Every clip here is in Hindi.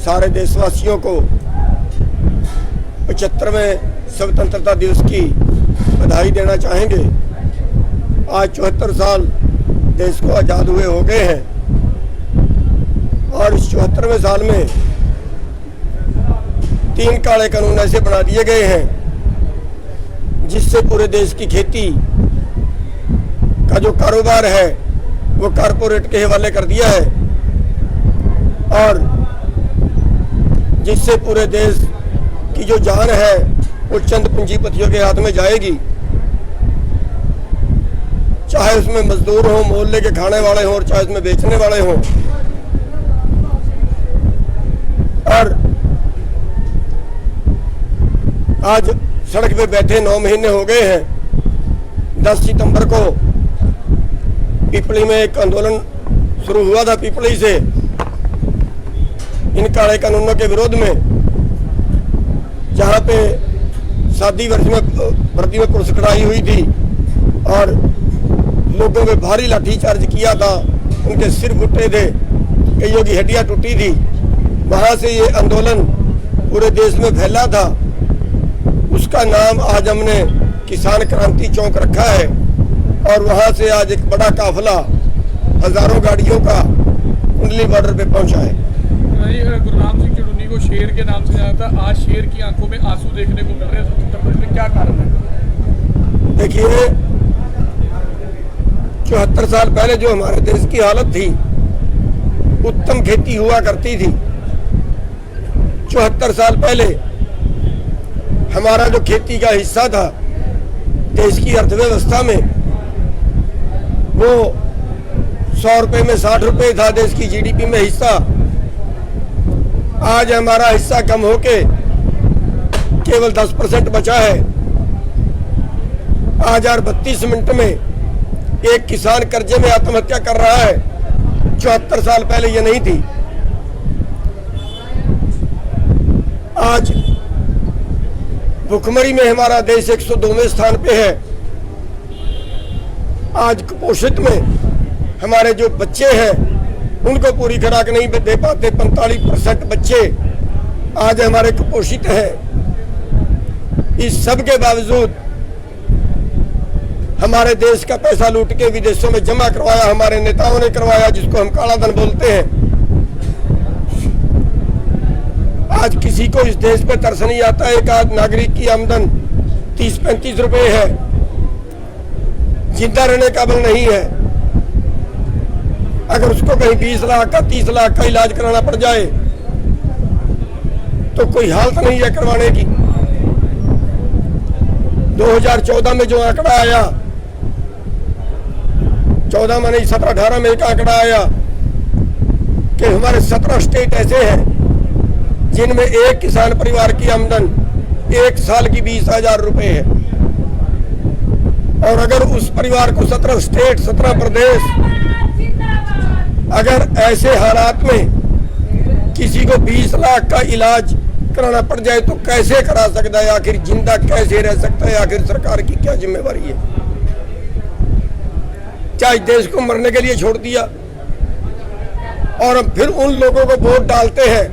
सारे देशवासियों को 75वें स्वतंत्रता दिवस की बधाई देना चाहेंगे। आज 74 साल देश को आज़ाद हुए हो गए हैं और इस 74वें साल में 3 काले कानून ऐसे बना दिए गए हैं जिससे पूरे देश की खेती का जो कारोबार है वो कारपोरेट के हवाले कर दिया है और जिससे पूरे देश की जो जान है वो चंद पूंजीपतियों के हाथ में जाएगी, चाहे उसमें मजदूर हो, मोहल्ले के खाने वाले हों और चाहे उसमें बेचने वाले हों। और आज सड़क पे बैठे 9 महीने हो गए हैं। 10 सितंबर को पिपली में एक आंदोलन शुरू हुआ था पिपली से इन काले कानूनों के विरोध में, जहां पे शादी वर्दी में पुलिस खड़ाई हुई थी और लोगों पे भारी लाठीचार्ज किया था, उनके सिर फुटे थे, कईयों की हड्डियां टूटी थी। वहां से ये आंदोलन पूरे देश में फैला था। उसका नाम आज हमने किसान क्रांति चौक रखा है और वहां से आज एक बड़ा काफिला हजारों गाड़ियों का कुंडली बॉर्डर पे पहुंचा है। गुरनाम सिंह चुड़ूनी को शेर के नाम से जाना था, आज शेर की आंखों में आंसू देखने को मिल रहे हैं। उत्तर प्रदेश में क्या कारण है? देखिए, 74 साल पहले जो हमारे देश की हालत थी, उत्तम खेती हुआ करती थी। 74 साल पहले हमारा जो खेती का हिस्सा था देश की अर्थव्यवस्था में, वो 100 रुपए में 60 रुपए था देश की जीडीपी में हिस्सा। आज हमारा हिस्सा कम होके केवल 10% बचा है। आज 32 मिनट में एक किसान कर्जे में आत्महत्या कर रहा है, 74 साल पहले ये नहीं थी। आज भुखमरी में हमारा देश 102वें स्थान पे है। आज कुपोषित में हमारे जो बच्चे हैं उनको पूरी खुराक नहीं दे पाते। 45% बच्चे आज हमारे कुपोषित हैं। इस सब के बावजूद हमारे देश का पैसा लूट के विदेशों में जमा करवाया हमारे नेताओं ने करवाया, जिसको हम काला धन बोलते हैं। आज किसी को इस देश पे तरस नहीं आता। एक आज नागरिक की आमदन 30-35 रुपए है, जिंदा रहने काबिल नहीं है। अगर उसको कहीं 20 लाख का 30 लाख का इलाज कराना पड़ जाए तो कोई हालत नहीं है करवाने की। 2014 में जो आंकड़ा आया, 14 में नहीं 17-18 में एक आंकड़ा आया कि हमारे 17 स्टेट ऐसे हैं जिनमें एक किसान परिवार की आमदन 1 साल की 20,000 रुपए है। और अगर उस परिवार को 17 स्टेट 17 प्रदेश अगर ऐसे हालात में किसी को 20 लाख का इलाज कराना पड़ जाए तो कैसे करा सकता है? आखिर जिंदा कैसे रह सकता है? आखिर सरकार की क्या जिम्मेवारी है? क्या इस देश को मरने के लिए छोड़ दिया? और हम फिर उन लोगों को वोट डालते हैं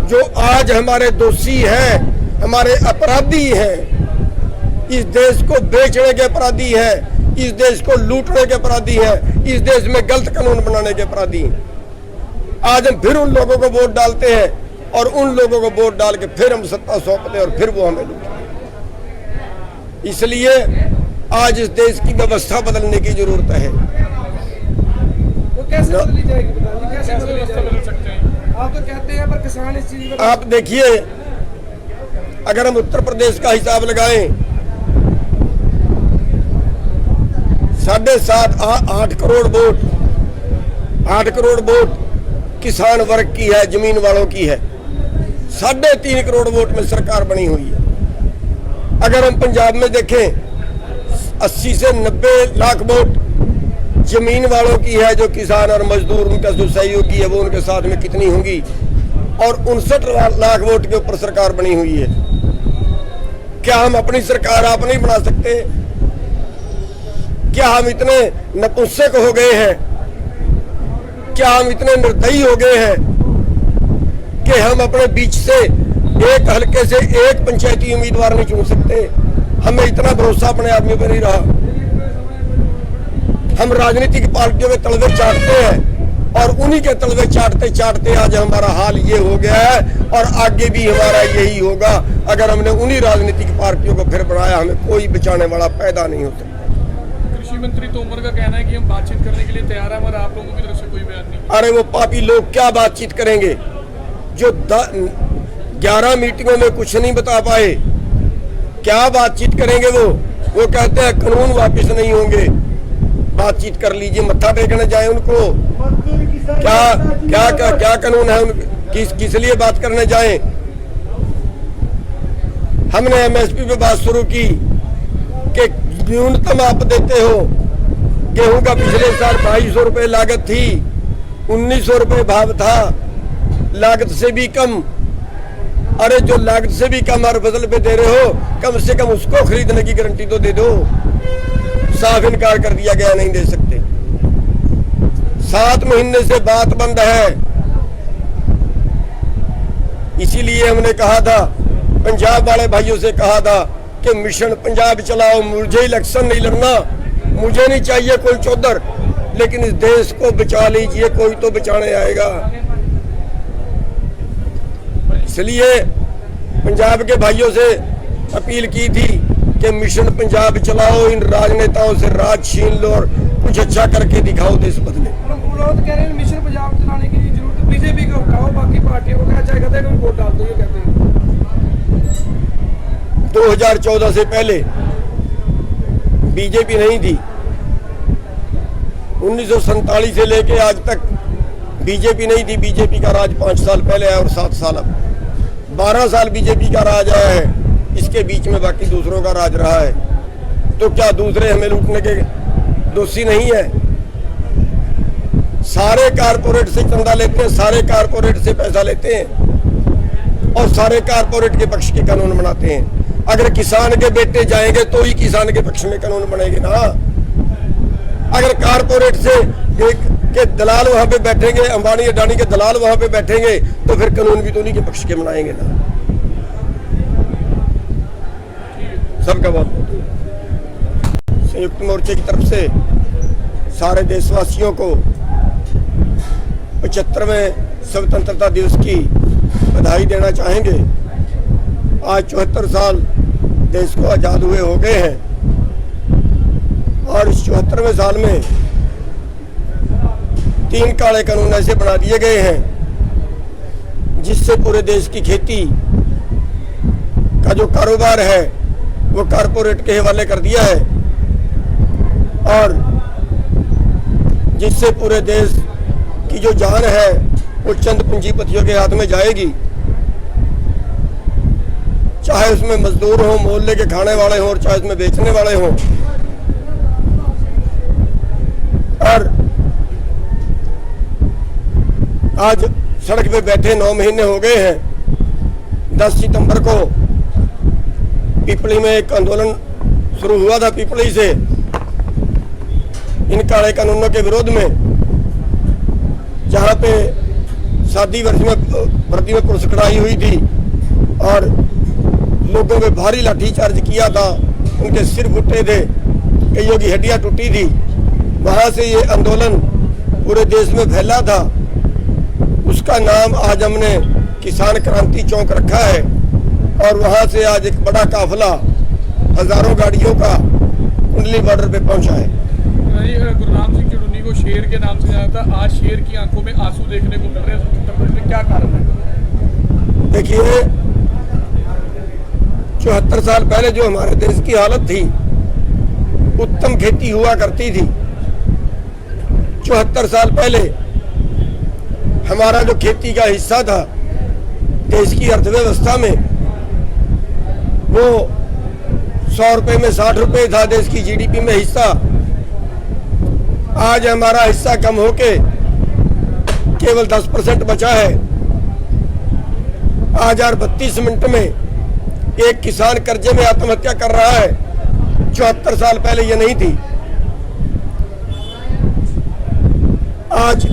जो आज हमारे दोषी हैं, हमारे अपराधी हैं, इस देश को बेचने के अपराधी हैं, इस देश को लूटने के अपराधी हैं, इस देश में गलत कानून बनाने के अपराधी हैं। आज हम फिर उन लोगों को वोट डालते हैं और उन लोगों को वोट डाल के फिर हम सत्ता सौंपते हैं और फिर वो हमें लूटते। इसलिए आज इस देश की व्यवस्था बदलने की जरूरत है। वो कैसे बदली जाएगी? कैसे व्यवस्था बदल सकते हैं? आप तो कहते हैं पर किसान इस चीज आप देखिए, अगर हम उत्तर प्रदेश का हिसाब लगाएं, 8 करोड़ वोट 8 करोड़ वोट किसान वर्ग की है, जमीन वालों की है। 3.5 करोड़ वोट में सरकार बनी हुई है। अगर हम पंजाब में देखें, 80 से 90 लाख वोट जमीन वालों की है, जो किसान और मजदूर उनका जो सहयोगी है वो उनके साथ में कितनी होंगी, और 59 लाख वोट के ऊपर सरकार बनी हुई है। क्या हम अपनी सरकार आप नहीं बना सकते? क्या हम इतने नपुंसक हो गए हैं? क्या हम इतने निर्दयी हो गए हैं कि हम अपने बीच से एक हलके से एक पंचायती उम्मीदवार नहीं चुन सकते। हमें इतना भरोसा अपने आदमियों पर नहीं रहा। हम राजनीतिक पार्टियों के तलवे चाटते हैं और उन्हीं के तलवे चाटते चाटते आज हमारा हाल ये हो गया है और आगे भी हमारा यही होगा। अगर हमने उन्हीं राजनीतिक पार्टियों को फिर बनाया, हमें कोई बचाने वाला पैदा नहीं हो सकता। कृषि मंत्री तोमर का कहना है कि हम बातचीत करने के लिए तैयार हैं, मगर आप लोगों की तरफ से कोई बयान नहीं। अरे वो पापी लोग क्या बातचीत करेंगे जो 11 मीटिंगों में कुछ नहीं बता पाए? क्या बातचीत करेंगे वो कहते हैं कानून वापस नहीं होंगे। बातचीत कर लीजिए, मत्था टेकने जाए उनको। क्या कानून है किस लिए बात करने जाए? हमने एमएसपी पे बात शुरू की कि न्यूनतम आप देते हो। गेहूं का पिछले साल 2200 रुपए लागत थी, 1900 रुपए भाव था, लागत से भी कम। अरे जो लागत से भी कम हर फसल पे दे रहे हो, कम से कम उसको खरीदने की गारंटी तो दे दो। साफ इनकार कर दिया गया, नहीं दे सकते। 7 महीने से बात बंद है। इसीलिए हमने कहा था, पंजाब वाले भाइयों से कहा था कि मिशन पंजाब चलाओ। मुझे इलेक्शन नहीं लड़ना, मुझे नहीं चाहिए कोई चौधर, लेकिन इस देश को बचा लीजिए, कोई तो बचाने आएगा। इसलिए पंजाब के भाइयों से अपील की थी कि मिशन पंजाब चलाओ, इन राजनेताओं से राज छीन लो और कुछ अच्छा करके दिखाओ देश बदले। कह रहे हैं मिशन पंजाब चलाने की जरूरत बीजेपी को उठाओ, बाकी पार्टियों को क्या चाहिए कहते हैं वोट डाल दो, ये कहते हैं। 2014 से पहले बीजेपी नहीं थी। 1947 से लेके आज तक बीजेपी नहीं थी। बीजेपी का राज 5 साल पहले है और 7 साल अब 12 साल बीजेपी का राज आया है। इसके बीच में बाकी दूसरों का राज रहा है। तो क्या दूसरे हमें लूटने के दोषी नहीं है? सारे कारपोरेट से चंदा लेते हैं, सारे कारपोरेट से पैसा लेते हैं और सारे कारपोरेट के पक्ष के कानून बनाते हैं। अगर किसान के बेटे जाएंगे तो ही किसान के पक्ष में कानून बनेंगे ना। अगर कारपोरेट से के दलाल वहां पे बैठेंगे, अंबानी अडानी के दलाल वहां पे बैठेंगे, तो फिर कानून भी तो उन्हीं के पक्ष के बनाएंगे ना। सबका बहुत संयुक्त मोर्चे की तरफ से सारे देशवासियों को 75वें स्वतंत्रता दिवस की बधाई देना चाहेंगे। आज 74 साल देश को आजाद हुए हो गए हैं और इस 74वें साल में 3 काले कानून ऐसे बना दिए गए हैं जिससे पूरे देश की खेती का जो कारोबार है वो कारपोरेट के हवाले कर दिया है और जिससे पूरे देश की जो जान है वो चंद पूंजीपतियों के हाथ में जाएगी। चाहे उसमें मजदूर हो, मोहल्ले के खाने वाले हों और चाहे उसमें बेचने वाले हों। और आज सड़क पे बैठे 9 महीने हो गए हैं। 10 सितंबर को पिपली में एक आंदोलन शुरू हुआ था पिपली से इन काले कानूनों के विरोध में, जहां पे शादी वर्दी में पुलिस कड़ाई हुई थी और लोगों पे भारी लाठीचार्ज किया था, उनके सिर फुटे थे, कईयों की हड्डियां टूटी थी। वहां से ये आंदोलन पूरे देश में फैला था। उसका नाम आज हमने किसान क्रांति चौक रखा है और वहां से आज एक बड़ा काफिला हजारों गाड़ियों का कुंडली बॉर्डर पे पहुंचा है। गुरनाम सिंह चुन्नी को शेर के नाम से जाना था, आज शेर की आंखों में आंसू देखने को मिल रहे हैं उत्तर प्रदेश में, क्या कारण है? देखिए, 74 साल पहले जो हमारे देश की हालत थी, उत्तम खेती हुआ करती थी। 74 साल पहले हमारा जो खेती का हिस्सा था देश की अर्थव्यवस्था में, वो 100 रुपए में 60 रुपए था देश की जीडीपी में हिस्सा। आज हमारा हिस्सा कम होके केवल 10% बचा है। आज 32 मिनट में एक किसान कर्जे में आत्महत्या कर रहा है। 74 साल पहले ये नहीं थी। आज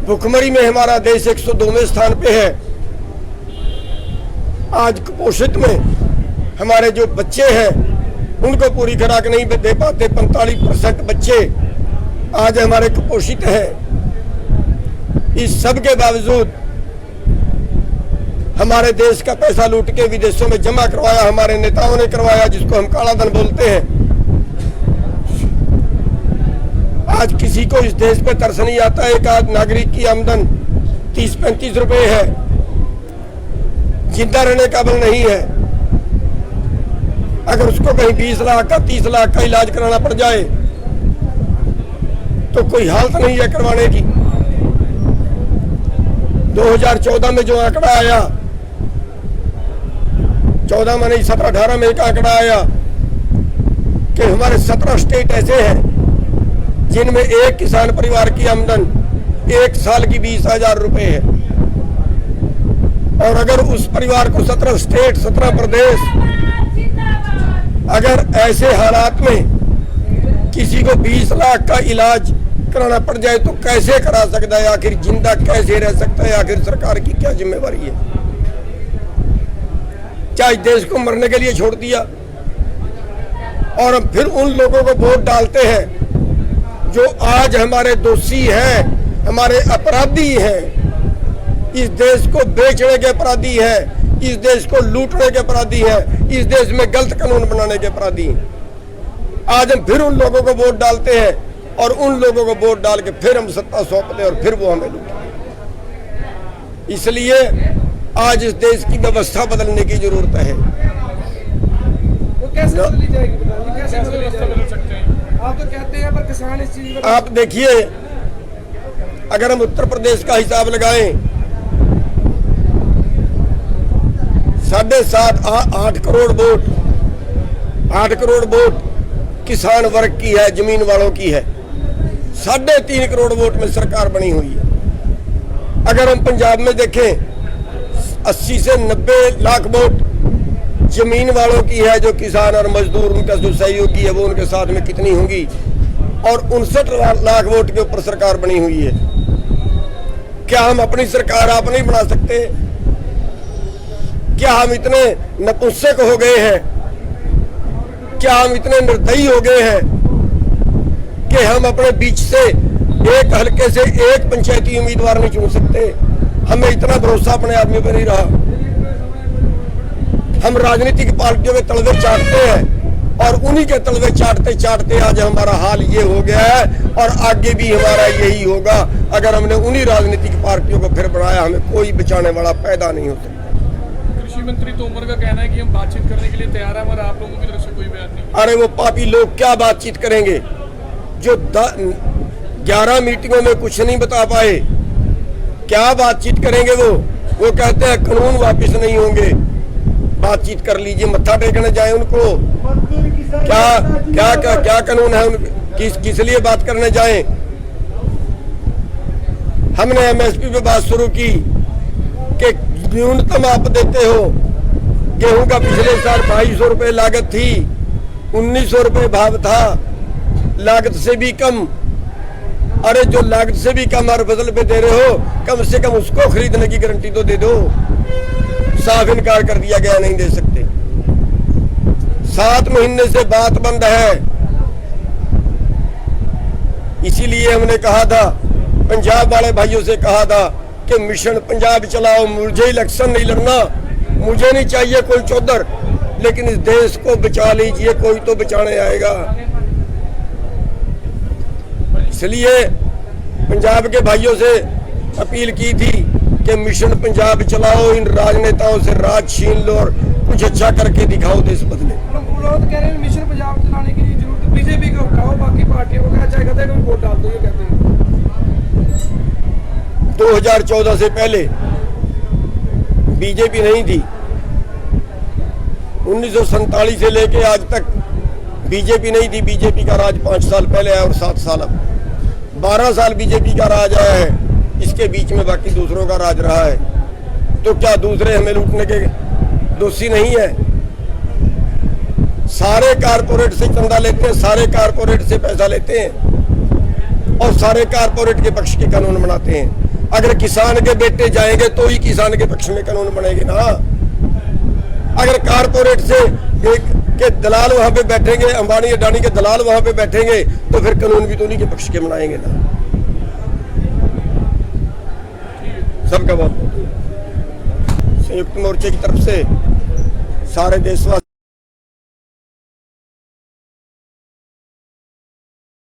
भुखमरी में हमारा देश 102वें स्थान पे है। आज कुपोषित में हमारे जो बच्चे हैं उनको पूरी खुराक नहीं दे पाते। 45% बच्चे आज हमारे कुपोषित हैं। इस सब के बावजूद हमारे देश का पैसा लूट के विदेशों में जमा करवाया हमारे नेताओं ने करवाया, जिसको हम काला धन बोलते हैं। आज किसी को इस देश पे तरस नहीं आता। एक आज नागरिक की आमदन 30-35 रुपए है, जिंदा रहने काबिल नहीं है। अगर उसको कहीं 20 लाख का 30 लाख का इलाज कराना पड़ जाए तो कोई हालत नहीं है करवाने की। 2014 में जो आंकड़ा आया, 14 में नहीं 17-18 में एक आंकड़ा आया कि हमारे 17 स्टेट ऐसे हैं जिनमें एक किसान परिवार की आमदन 1 साल की 20,000 रुपए है। और अगर उस परिवार को 17 स्टेट 17 प्रदेश अगर ऐसे हालात में किसी को 20 लाख का इलाज कराना पड़ जाए तो कैसे करा सकता है? आखिर जिंदा कैसे रह सकता है? आखिर सरकार की क्या जिम्मेवारी है? क्या इस देश को मरने के लिए छोड़ दिया? और हम फिर उन लोगों को वोट डालते हैं जो आज हमारे दोषी हैं, हमारे अपराधी हैं, इस देश को बेचने के अपराधी हैं, इस देश को लूटने के अपराधी हैं, इस देश में गलत कानून बनाने के अपराधी हैं। आज हम फिर उन लोगों को वोट डालते हैं और उन लोगों को वोट डाल के फिर हम सत्ता सौंपते और फिर वो हमें लूटते। इसलिए आज इस देश की व्यवस्था बदलने की जरूरत है। वो कैसे बदली जाएगी? बताइए कैसे बदली व्यवस्था जाएगी? बदल सकते हैं? आप तो कहते हैं पर किसान इस चीज में आप देखिए, अगर हम उत्तर प्रदेश का हिसाब लगाएं, 7.5-8 करोड़ वोट 8 करोड़ वोट किसान वर्ग की है, जमीन वालों की है। 3.5 करोड़ वोट में सरकार बनी हुई है। अगर हम पंजाब में देखें, 80 से 90 लाख वोट जमीन वालों की है, जो किसान और मजदूर उनका जो सहयोगी है वो उनके साथ में कितनी होंगी, और 59 लाख वोट के ऊपर सरकार बनी हुई है। क्या हम अपनी सरकार आप नहीं बना सकते? क्या हम इतने नपुंसक हो गए हैं? क्या हम इतने निर्दयी हो गए हैं कि हम अपने बीच से एक हल्के से एक पंचायती उम्मीदवार नहीं चुन सकते? हमें इतना भरोसा अपने आदमी पर नहीं रहा। हम राजनीतिक पार्टियों के तलवे चाटते हैं और उन्हीं के तलवे चाटते चाटते आज हमारा हाल ये हो गया है और आगे भी हमारा यही होगा। अगर हमने उन्हीं राजनीतिक पार्टियों को फिर बढ़ाया, हमें कोई बचाने वाला पैदा नहीं हो सकता। कृषि मंत्री तोमर का कहना है कि हम बातचीत करने के लिए तैयार हैं, मगर आप लोगों की तरफ से कोई बयान नहीं। अरे वो पापी लोग क्या बातचीत करेंगे जो 11 मीटिंगों में कुछ नहीं बता पाए? क्या बातचीत करेंगे वो कहते हैं कानून वापिस नहीं होंगे। बातचीत कर लीजिए, मत्था टेकने जाए उनको। क्या कानून है किस लिए बात करने जाए? हमने एमएसपी पे बात शुरू की कि न्यूनतम आप देते हो। गेहूं का पिछले साल 2200 रुपए लागत थी, 1900 रुपए भाव था, लागत से भी कम। अरे जो लागत से भी कम हर फसल पे दे रहे हो, कम से कम उसको खरीदने की गारंटी तो दे दो। साफ इनकार कर दिया गया, नहीं दे सकते। 7 महीने से बात बंद है। इसीलिए हमने कहा था, पंजाब वाले भाइयों से कहा था कि मिशन पंजाब चलाओ। मुझे इलेक्शन नहीं लड़ना, मुझे नहीं चाहिए कोई चौधर, लेकिन इस देश को बचा लीजिए, कोई तो बचाने आएगा। इसलिए पंजाब के भाइयों से अपील की थी कि मिशन पंजाब चलाओ, इन राजनेताओं से राज छीन लो और कुछ अच्छा करके दिखाओ, देश बदले। लोग कह रहे हैं मिशन पंजाब चलाने की जरूरत बीजेपी को हटाओ, बाकी पार्टियों को क्या चाहिए कहते हैं वोट डाल दो, ये कहते हैं। 2014 से पहले बीजेपी नहीं थी। 1947 से लेके आज तक बीजेपी नहीं थी। बीजेपी का राज 5 साल पहले है और 7 साल अब 12 साल बीजेपी का राज आया है। इसके बीच में बाकी दूसरों का राज रहा है। तो क्या दूसरे हमें लूटने के दोषी नहीं है? सारे कारपोरेट से चंदा लेते हैं, सारे कारपोरेट से पैसा लेते हैं और सारे कारपोरेट के पक्ष के कानून बनाते हैं। अगर किसान के बेटे जाएंगे तो ही किसान के पक्ष में कानून बनेंगे ना। अगर कारपोरेट से के दलाल वहां पे बैठेंगे, अंबानी अडानी के दलाल वहां पे बैठेंगे, तो फिर कानून भी तो उन्हीं के पक्ष के बनाएंगे ना। सबका बहुत संयुक्त मोर्चे की तरफ से सारे देशवासी